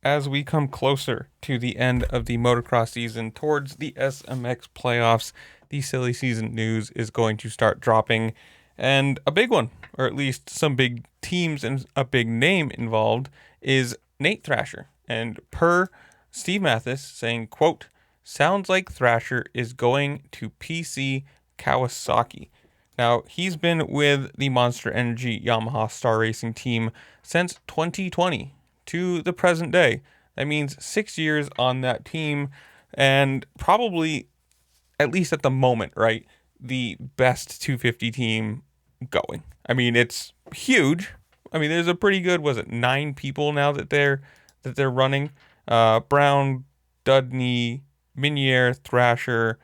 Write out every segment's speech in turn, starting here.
as we come closer to the end of the motocross season, towards the SMX playoffs, the silly season news is going to start dropping. And a big one, or at least some big teams and a big name involved, is Nate Thrasher. And per Steve Mathis saying, quote, sounds like Thrasher is going to PC Kawasaki. Now, he's been with the Monster Energy Yamaha Star Racing team since 2020 to the present day. That means 6 years on that team, and probably, at least at the moment, right, the best 250 team going. I mean, it's huge. I mean, there's a pretty good, was it 9 people now that they're running? Brown, Dudney, Minier, Thrasher,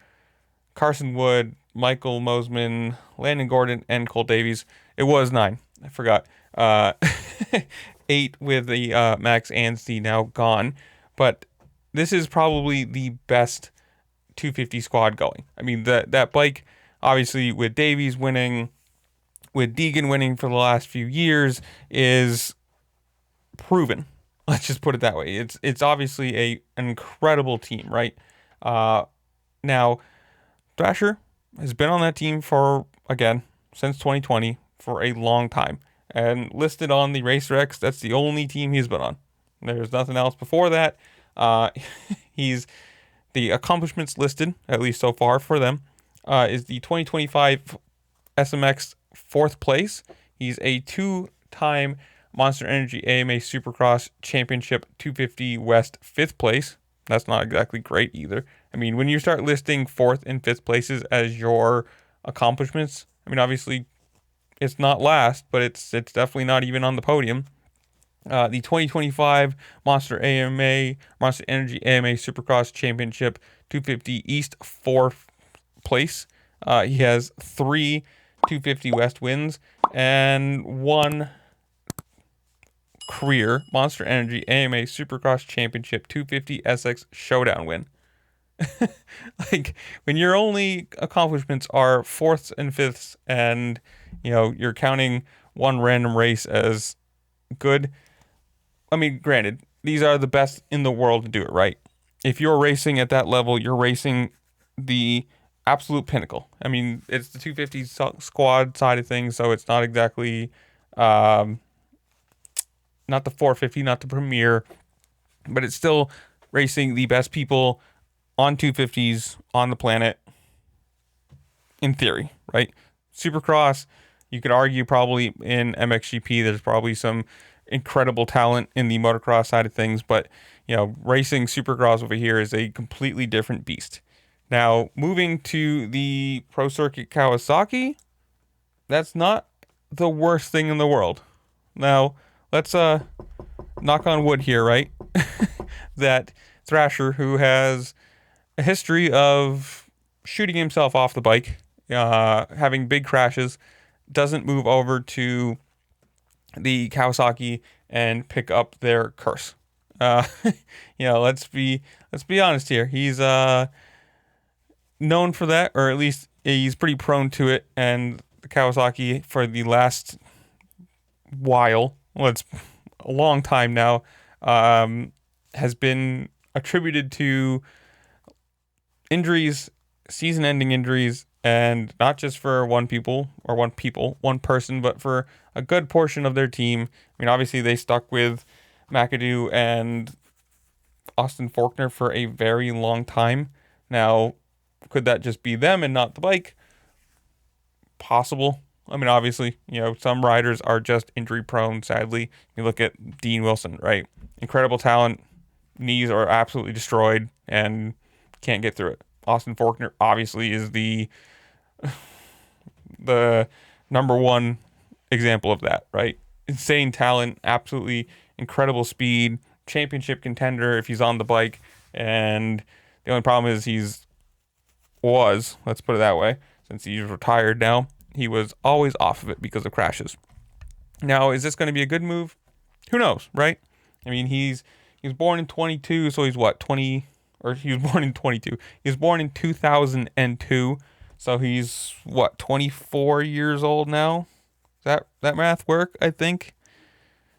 Carson Wood, Michael Mosman, Landon Gordon, and Cole Davies. It was 9. I forgot. 8 with the Max Anstie now gone. But this is probably the best 250 squad going. I mean, that bike, obviously, with Davies winning, with Deegan winning for the last few years, is proven. Let's just put it that way. It's obviously an incredible team, right? Now, Thrasher has been on that team for, again, since 2020, for a long time. And listed on the RacerX, that's the only team he's been on. There's nothing else before that. He's the accomplishments listed, at least so far for them, is the 2025 SMX 4th place. He's a 2-time Monster Energy AMA Supercross Championship 250 West 5th place. That's not exactly great either. I mean, when you start listing 4th and 5th places as your accomplishments, I mean, obviously it's not last, but it's definitely not even on the podium. The 2025 Monster Energy AMA Supercross Championship 250 East 4th place. He has 3 250 West wins and 1 career Monster Energy AMA Supercross Championship 250 SX Showdown win. Like, when your only accomplishments are 4ths and 5ths, and you're counting one random race as good. I mean, granted, these are the best in the world to do it, right? If you're racing at that level, you're racing the absolute pinnacle. I mean, it's the 250 squad side of things, so it's not exactly not the 450, not the premier, but it's still racing the best people on 250s on the planet, in theory, right? Supercross, you could argue probably in MXGP, there's probably some incredible talent in the motocross side of things, but racing Supercross over here is a completely different beast. Now, moving to the Pro Circuit Kawasaki, that's not the worst thing in the world. Now, let's knock on wood here, right? That Thrasher, who has a history of shooting himself off the bike, having big crashes, doesn't move over to the Kawasaki and pick up their curse. Let's be honest here. He's known for that, or at least he's pretty prone to it. And the Kawasaki, for the last while, well, it's a long time now, has been attributed to injuries, season-ending injuries, and not just for one person, but for a good portion of their team. I mean, obviously they stuck with McAdoo and Austin Faulkner for a very long time. Now, could that just be them and not the bike? Possible. I mean, obviously, some riders are just injury prone, sadly. You look at Dean Wilson, right? Incredible talent. Knees are absolutely destroyed and can't get through it. Austin Faulkner obviously is the number one example of that, right? Insane talent, absolutely incredible speed, championship contender if he's on the bike. And the only problem is let's put it that way, since he's retired now, he was always off of it because of crashes. Now, is this going to be a good move? Who knows, right? I mean, he was born in 22, so he's what, 20, or he was born in 22. He was born in 2002, so he's what, 24 years old now? Does that math work? I think.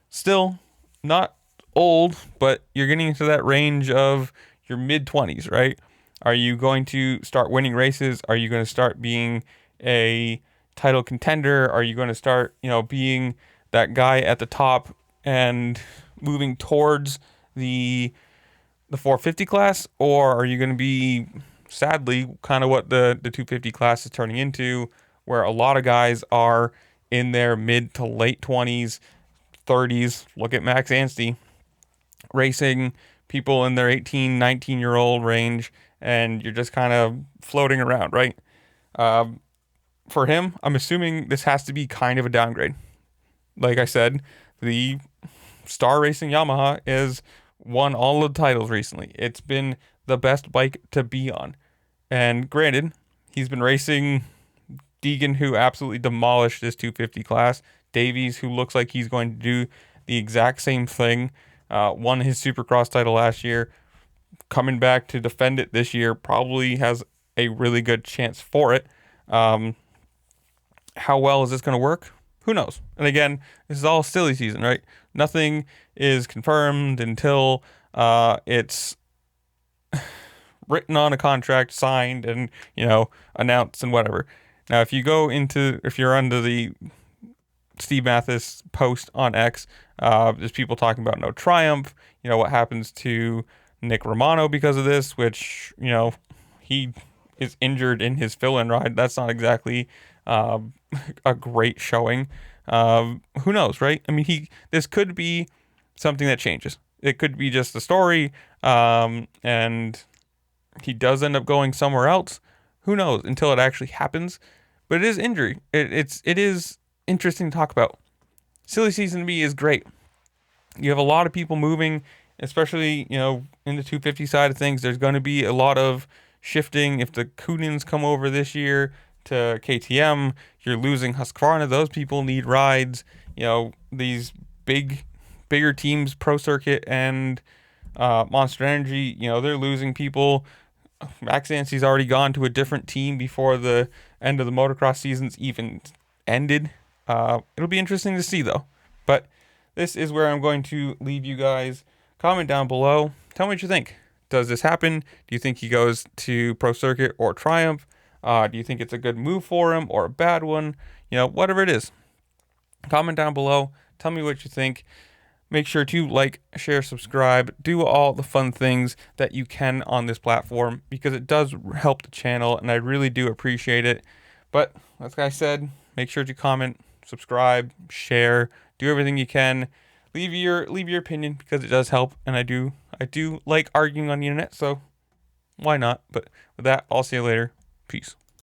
Still, not old, but you're getting into that range of your mid-20s, right? Are you going to start winning races? Are you going to start being a title contender? Are you going to start, being that guy at the top and moving towards the 450 class? Or are you going to be, sadly, kind of what the 250 class is turning into, where a lot of guys are in their mid to late 20s, 30s. Look at Max Anstey racing people in their 18, 19-year-old range, and you're just kind of floating around, right? For him, I'm assuming this has to be kind of a downgrade. Like I said, the Star Racing Yamaha has won all the titles recently. It's been the best bike to be on. And granted, he's been racing Deegan, who absolutely demolished this 250 class. Davies, who looks like he's going to do the exact same thing, won his Supercross title last year. Coming back to defend it this year, probably has a really good chance for it. How well is this going to work? Who knows? And again, this is all silly season, right? Nothing is confirmed until it's written on a contract, signed, and announced and whatever. Now, if you're under the Steve Mathis post on X, there's people talking about no Triumph. What happens to Nick Romano because of this, which he is injured in his fill-in ride. That's not exactly a great showing. Who knows, right? I mean, this could be something that changes. It could be just a story, and he does end up going somewhere else. Who knows until it actually happens? But it is injury. It is interesting to talk about. Silly season to me is great. You have a lot of people moving, especially in the 250 side of things. There's going to be a lot of shifting. If the Kunins come over this year to KTM, you're losing Husqvarna. Those people need rides. These bigger teams, Pro Circuit and Monster Energy, they're losing people. Max Anstey's already gone to a different team before the end of the motocross season's even ended. It'll be interesting to see, though. But this is where I'm going to leave you guys. Comment down below. Tell me what you think. Does this happen? Do you think he goes to Pro Circuit or Triumph? Do you think it's a good move for him or a bad one? Whatever it is. Comment down below. Tell me what you think. Make sure to like, share, subscribe, do all the fun things that you can on this platform, because it does help the channel and I really do appreciate it. But like I said, make sure to comment, subscribe, share, do everything you can. Leave your opinion, because it does help, and I do like arguing on the internet, so why not? But with that, I'll see you later. Peace.